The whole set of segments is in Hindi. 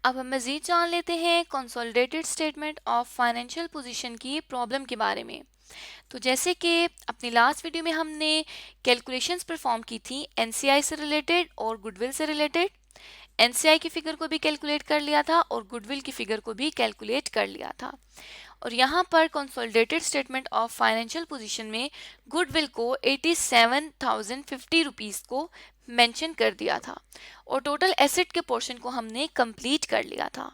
अब हम मज़ीद जान लेते हैं consolidated statement of financial position की प्रॉब्लम के बारे में। तो जैसे कि अपनी लास्ट वीडियो में हमने कैलकुलेशंस परफॉर्म की थी एनसीआई से रिलेटेड और गुडविल से रिलेटेड। एनसीआई की फिगर को भी कैलकुलेट कर लिया था और गुडविल की फिगर को भी कैलकुलेट कर लिया था। और यहाँ पर consolidated statement of financial position में गुडविल को 87,050 रुपीस को मेंशन कर दिया था और टोटल एसेट के पोर्शन को हमने कंप्लीट कर लिया था।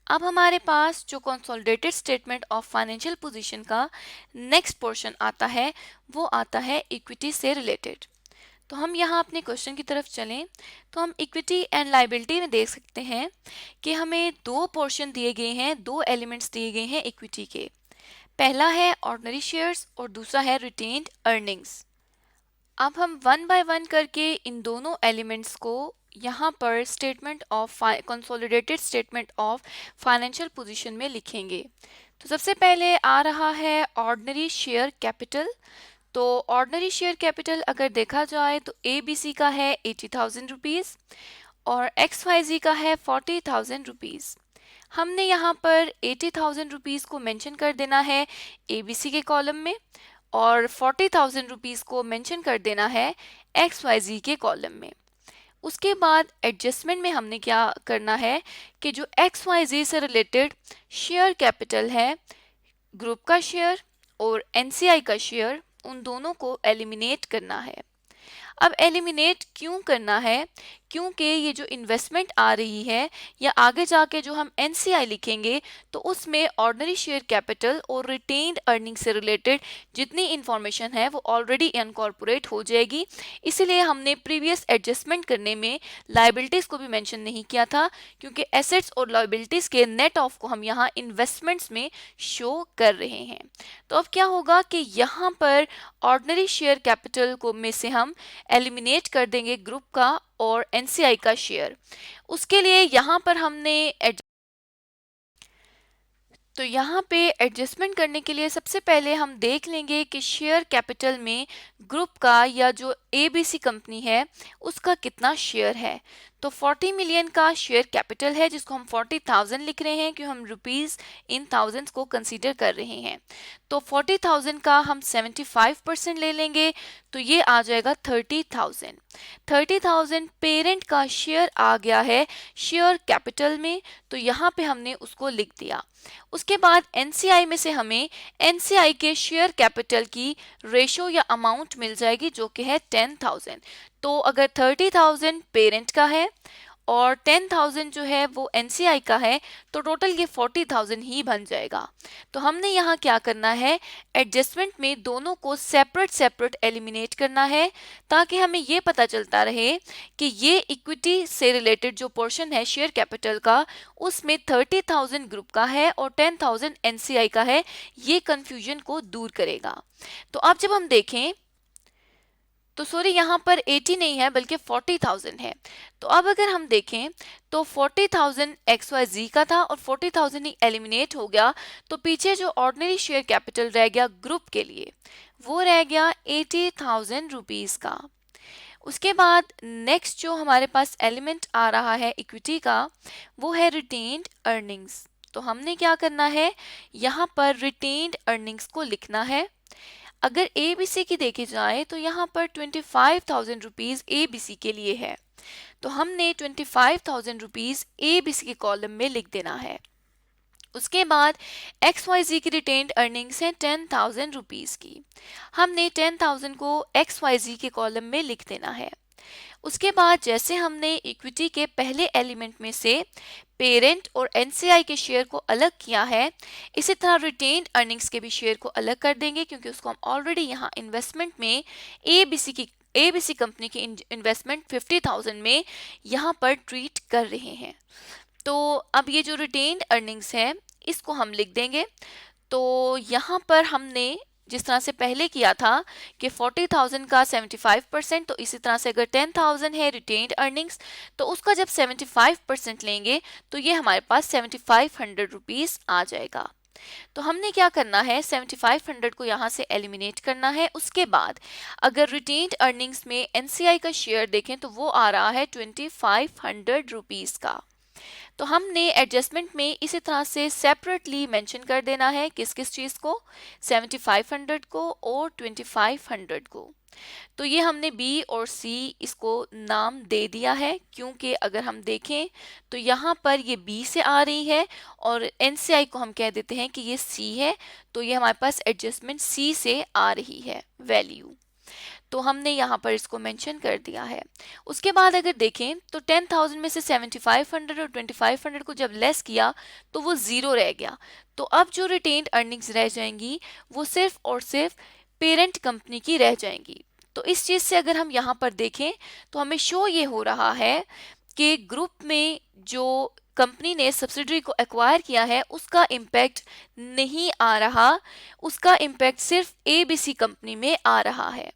अब हमारे पास जो consolidated statement of financial position का नेक्स्ट पोर्शन आता है वो आता है इक्विटी से रिलेटेड। तो हम यहाँ अपने क्वेश्चन की तरफ चलें तो हम इक्विटी एंड लायबिलिटी में देख सकते हैं कि हमें दो पोर्शन दिए गए हैं, दो एलिमेंट्स दिए गए हैं इक्विटी के। पहला है ऑर्डिनरी शेयर्स और दूसरा है रिटेन्ड अर्निंग्स। अब हम वन बाय वन करके इन दोनों एलिमेंट्स को यहाँ पर statement of consolidated statement of financial position में लिखेंगे। तो सबसे पहले आ रहा है ऑर्डिनरी शेयर कैपिटल। तो ऑर्डिनरी शेयर कैपिटल अगर देखा जाए तो ABC का है 80,000 रुपीज़ और XYZ का है 40,000 रुपीज़। हमने यहाँ पर 80,000 रुपीज़ को मेंशन कर देना है ABC के कॉलम में और 40,000 रुपीज़ को मेंशन कर देना है XYZ के कॉलम में। उसके बाद एडजस्टमेंट में हमने क्या करना है कि जो XYZ से रिलेटेड शेयर कैपिटल है, ग्रुप का शेयर और NCI का शेयर, उन दोनों को एलिमिनेट करना है। अब एलिमिनेट क्यों करना है? क्योंकि ये जो इन्वेस्टमेंट आ रही है या आगे जाके जो हम एनसीआई लिखेंगे तो उसमें ऑर्डिनरी शेयर कैपिटल और रिटेन्ड अर्निंग से रिलेटेड जितनी इंफॉर्मेशन है वो ऑलरेडी इनकॉर्पोरेट हो जाएगी। इसीलिए हमने प्रीवियस एडजस्टमेंट करने में लायबिलिटीज़ को भी मेंशन नहीं किया था, क्योंकि एसेट्स और लायबिलिटीज़ के नेट ऑफ को हम यहाँ इन्वेस्टमेंट्स में शो कर रहे हैं। तो अब क्या होगा कि यहाँ पर ऑर्डिनरी शेयर कैपिटल को में से हम एलिमिनेट कर देंगे ग्रुप का और एनसीआई का शेयर। उसके लिए यहाँ पर हमने तो यहाँ पे एडजस्टमेंट करने के लिए सबसे पहले हम देख लेंगे कि शेयर कैपिटल में ग्रुप का या जो ABC कंपनी है उसका कितना शेयर है। तो 40 मिलियन का शेयर कैपिटल है जिसको हम 40,000 लिख रहे हैं क्योंकि हम रुपीस इन थाउजेंड्स को कंसीडर कर रहे हैं। तो 40,000 का हम 75% ले लेंगे तो ये आ जाएगा 30,000। 30,000 पेरेंट का शेयर आ गया है शेयर कैपिटल में, तो यहाँ पे हमने उसको लिख दिया। उसके बाद एनसीआई में से हमें एनसीआई के शेयर कैपिटल की रेशो या अमाउंट मिल जाएगी जो कि है 10,000। तो अगर 30,000 पेरेंट का है और 10,000 जो है वो एनसीआई का है तो टोटल ये 40,000 ही बन जाएगा। तो हमने यहाँ क्या करना है, एडजस्टमेंट में दोनों को सेपरेट सेपरेट एलिमिनेट करना है ताकि हमें ये पता चलता रहे कि ये इक्विटी से रिलेटेड जो पोर्शन है शेयर कैपिटल का उसमें 30,000 ग्रुप का है और 10,000 एनसीआई का है। ये कंफ्यूजन को दूर करेगा। तो अब जब हम देखें तो सॉरी यहाँ पर 80 नहीं है बल्कि 40,000 है। तो अब अगर हम देखें तो 40,000 XYZ का था और 40,000 ही एलिमिनेट हो गया, तो पीछे जो ऑर्डिनरी शेयर कैपिटल रह गया ग्रुप के लिए वो रह गया 80,000 रुपीज़ का। उसके बाद नेक्स्ट जो हमारे पास एलिमेंट आ रहा है इक्विटी का वो है रिटेन्ड अर्निंग्स। तो हमने क्या करना है, यहाँ पर रिटेन्ड अर्निंग्स को लिखना है। अगर ABC की देखी जाए तो यहाँ पर 25,000 रुपीज़ ABC के लिए है, तो हमने 25,000 रुपीज़ ABC के कॉलम में लिख देना है। उसके बाद XYZ की रिटेन्ड अर्निंग्स है 10,000 रुपीज़ की, हमने 10,000 को XYZ के कॉलम में लिख देना है। उसके बाद जैसे हमने इक्विटी के पहले एलिमेंट में से पेरेंट और एनसीआई के शेयर को अलग किया है, इसी तरह रिटेन्ड अर्निंग्स के भी शेयर को अलग कर देंगे क्योंकि उसको हम ऑलरेडी यहाँ इन्वेस्टमेंट में ABC कंपनी की इन्वेस्टमेंट 50,000 में यहाँ पर ट्रीट कर रहे हैं। तो अब ये जो रिटेन्ड अर्निंग्स है इसको हम लिख देंगे। तो यहाँ पर हमने जिस तरह से पहले किया था कि 40,000 का 75%, तो इसी तरह से अगर 10,000 है रिटेन्ड अर्निंग्स तो उसका जब 75% लेंगे तो ये हमारे पास 7,500 रुपीज़ आ जाएगा। तो हमने क्या करना है, 7,500 को यहाँ से एलिमिनेट करना है। उसके बाद अगर रिटेन्ड अर्निंग्स में एनसीआई का शेयर देखें तो वो आ रहा है 2,500 रुपीज़ का। तो हमने एडजस्टमेंट में इसी तरह से सेपरेटली मेंशन कर देना है किस किस चीज़ को, 7500 को और 2500 को। तो ये हमने बी और सी इसको नाम दे दिया है, क्योंकि अगर हम देखें तो यहाँ पर ये बी से आ रही है और एनसीआई को हम कह देते हैं कि ये सी है, तो ये हमारे पास एडजस्टमेंट सी से आ रही है वैल्यू। तो हमने यहाँ पर इसको मेंशन कर दिया है। उसके बाद अगर देखें तो 10,000 में से 7500 और 2500 को जब लेस किया तो वो ज़ीरो रह गया। तो अब जो रिटेन्ड अर्निंग्स रह जाएंगी वो सिर्फ और सिर्फ पेरेंट कंपनी की रह जाएंगी। तो इस चीज़ से अगर हम यहाँ पर देखें तो हमें शो ये हो रहा है कि ग्रुप में जो कंपनी ने सब्सिडरी को एक्वायर किया है उसका इम्पैक्ट नहीं आ रहा, उसका इम्पैक्ट सिर्फ एबीसी कंपनी में आ रहा है।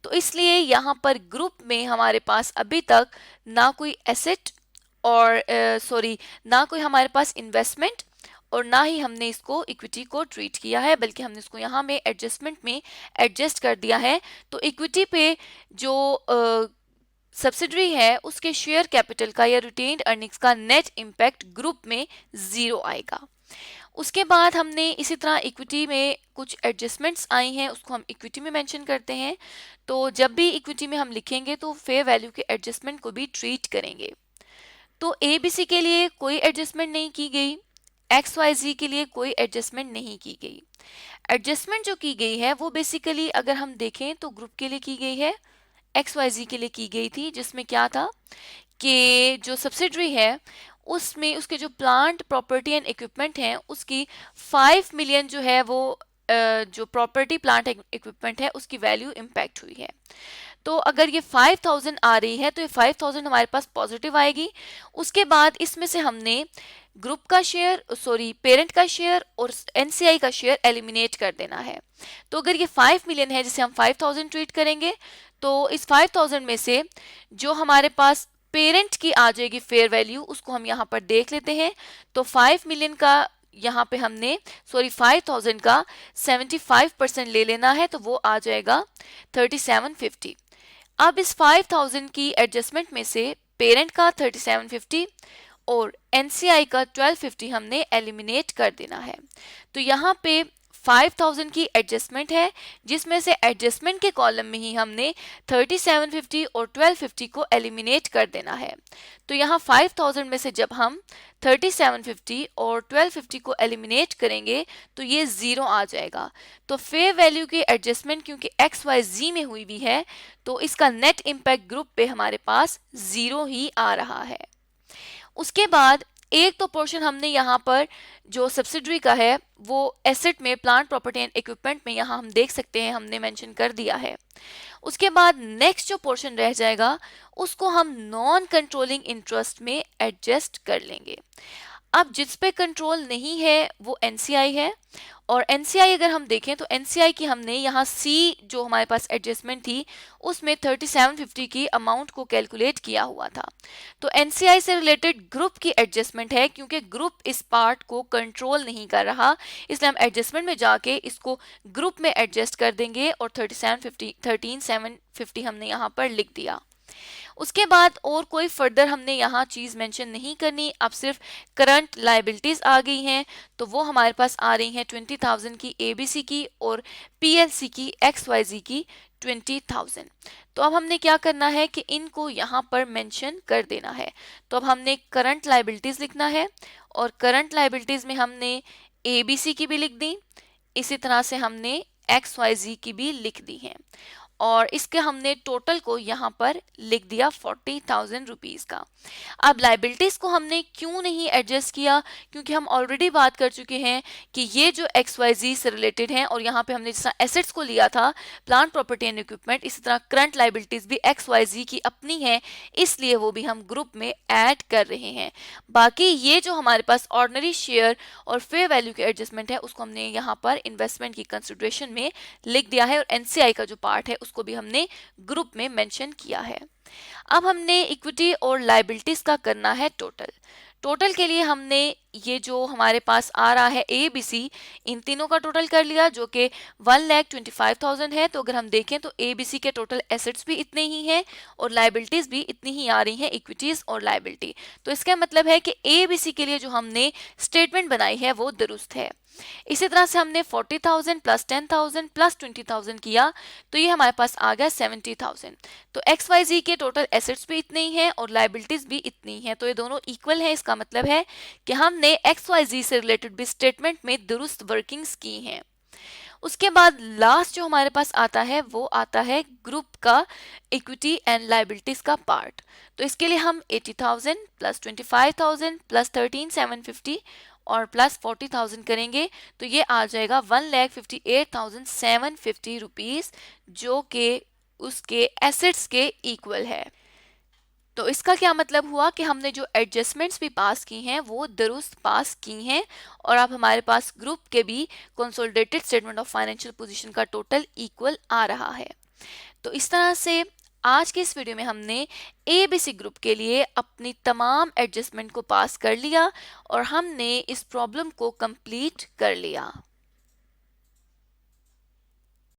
तो इसलिए यहाँ पर ग्रुप में हमारे पास अभी तक ना कोई एसेट और ना कोई हमारे पास इन्वेस्टमेंट और ना ही हमने इसको इक्विटी को ट्रीट किया है, बल्कि हमने इसको यहाँ में एडजस्टमेंट में एडजस्ट कर दिया है। तो इक्विटी पे जो सब्सिडरी है उसके शेयर कैपिटल का या रिटेन्ड अर्निंग्स का नेट इम्पैक्ट ग्रुप में ज़ीरो आएगा। उसके बाद हमने इसी तरह इक्विटी में कुछ एडजस्टमेंट्स आई हैं, उसको हम इक्विटी में मेंशन करते हैं। तो जब भी इक्विटी में हम लिखेंगे तो फेयर वैल्यू के एडजस्टमेंट को भी ट्रीट करेंगे। तो एबीसी के लिए कोई एडजस्टमेंट नहीं की गई, XYZ के लिए कोई एडजस्टमेंट नहीं की गई। एडजस्टमेंट जो की गई है वो बेसिकली अगर हम देखें तो ग्रुप के लिए की गई है, XYZ के लिए की गई थी, जिसमें क्या था कि जो सब्सिडरी है उसमें उसके जो प्लांट प्रॉपर्टी एंड इक्विपमेंट हैं उसकी 5 मिलियन जो है वो जो प्रॉपर्टी प्लांट इक्विपमेंट है उसकी वैल्यू इम्पैक्ट हुई है। तो अगर ये 5000 आ रही है तो ये 5000 हमारे पास पॉजिटिव आएगी। उसके बाद इसमें से हमने ग्रुप का शेयर पेरेंट का शेयर और एनसीआई का शेयर एलिमिनेट कर देना है। तो अगर ये 5 मिलियन है जिसे हम 5000 ट्रीट करेंगे तो इस 5000 में से जो हमारे पास पेरेंट की आ जाएगी फेयर वैल्यू उसको हम यहाँ पर देख लेते हैं। तो 5 मिलियन का यहाँ पे हमने 5000 का 75% ले लेना है, तो वो आ जाएगा 3750। अब इस 5000 की एडजस्टमेंट में से पेरेंट का 3750 और एनसीआई का 1250 हमने एलिमिनेट कर देना है। तो यहाँ पे 5000 की एडजस्टमेंट है जिसमें से एडजस्टमेंट के कॉलम में ही हमने 3750 और 1250 को एलिमिनेट कर देना है। तो यहाँ 5000 में से जब हम 3750 और 1250 को एलिमिनेट करेंगे तो ये ज़ीरो आ जाएगा। तो फेयर वैल्यू की एडजस्टमेंट क्योंकि XYZ में हुई हुई है तो इसका नेट इम्पैक्ट ग्रुप पे हमारे पास ज़ीरो ही आ रहा है। उसके बाद एक तो पोर्शन हमने यहाँ पर जो सब्सिडरी का है वो एसेट में प्लांट प्रॉपर्टी एंड इक्विपमेंट में यहाँ हम देख सकते हैं हमने मेंशन कर दिया है। उसके बाद नेक्स्ट जो पोर्शन रह जाएगा उसको हम नॉन कंट्रोलिंग इंटरेस्ट में एडजस्ट कर लेंगे। अब जिस पे कंट्रोल नहीं है वो एनसीआई है, और एनसीआई अगर हम देखें तो एनसीआई की हमने यहाँ सी जो हमारे पास एडजस्टमेंट थी उसमें 3750 की अमाउंट को कैलकुलेट किया हुआ था। तो एनसीआई से रिलेटेड ग्रुप की एडजस्टमेंट है, क्योंकि ग्रुप इस पार्ट को कंट्रोल नहीं कर रहा इसलिए हम एडजस्टमेंट में जाके इसको ग्रुप में एडजस्ट कर देंगे और 13750 हमने यहाँ पर लिख दिया। उसके बाद और कोई फर्दर हमने यहाँ चीज़ मेंशन नहीं करनी। अब सिर्फ करंट लाइबिलिटीज़ आ गई हैं, तो वो हमारे पास आ रही हैं 20,000 की एबीसी की और पीएलसी की XYZ की 20,000। तो अब हमने क्या करना है कि इनको यहाँ पर मेंशन कर देना है। तो अब हमने करंट लाइबिलिटीज़ लिखना है और करंट लाइबिलिटीज़ में हमने एबीसी की भी लिख दी, इसी तरह से हमने XYZ की भी लिख दी है और इसके हमने टोटल को यहाँ पर लिख दिया 40,000 रुपीज़ का। अब लाइबिलिटीज़ को हमने क्यों नहीं एडजस्ट किया, क्योंकि हम ऑलरेडी बात कर चुके हैं कि ये जो XYZ से रिलेटेड हैं और यहाँ पे हमने जिस तरह एसेट्स को लिया था प्लांट प्रॉपर्टी एंड इक्विपमेंट, इसी तरह करंट लाइबिलिटीज़ भी XYZ की अपनी है, इसलिए वो भी हम ग्रुप में ऐड कर रहे हैं। बाकी ये जो हमारे पास ऑर्डिनरी शेयर और फेयर वैल्यू के एडजस्टमेंट है उसको हमने यहाँ पर इन्वेस्टमेंट की कंसिडरेशन में लिख दिया है और एनसीआई का जो पार्ट है उसको भी हमने ग्रुप में मेंशन किया है। अब हमने इक्विटी और लायबिलिटीज का करना है टोटल। टोटल के लिए हमने ये जो हमारे पास आ रहा है ए बी सी, इन तीनों का टोटल कर लिया जो कि 1,25,000 है। तो अगर हम देखें तो ए बी सी के टोटल एसेट्स भी इतने ही हैं और लाइबिलिटीज भी इतनी ही आ रही हैं, इक्विटीज और लाइबिलिटी। तो इसका मतलब है कि ए बी सी के लिए जो हमने स्टेटमेंट बनाई है वो दुरुस्त है। इसी तरह से हमने 40,000 प्लस 10,000 प्लस 20,000 किया तो ये हमारे पास आ गया 70,000। तो एक्स वाई जी के टोटल एसेट्स भी इतने ही हैं और लाइबिलिटीज भी इतनी हैं, तो ये दोनों इक्वल हैं। इसका मतलब है कि हमने एक्स वाई जी से रिलेटेड भी स्टेटमेंट में दुरुस्त वर्किंग्स की हैं। उसके बाद लास्ट जो हमारे पास आता है वो आता है ग्रुप का इक्विटी एंड लाइबिलिटीज का पार्ट। तो इसके लिए हम 80,000 प्लस 25,000 प्लस 13,750 और प्लस 40,000 करेंगे तो ये आ जाएगा 1,58,750 रुपीज, जो कि उसके एसेट्स के इक्वल है। तो इसका क्या मतलब हुआ कि हमने जो एडजस्टमेंट्स भी पास की हैं वो दुरुस्त पास की हैं और अब हमारे पास ग्रुप के भी consolidated statement of financial position का टोटल इक्वल आ रहा है। तो इस तरह से आज के इस वीडियो में हमने एबीसी ग्रुप के लिए अपनी तमाम एडजस्टमेंट को पास कर लिया और हमने इस प्रॉब्लम को कंप्लीट कर लिया।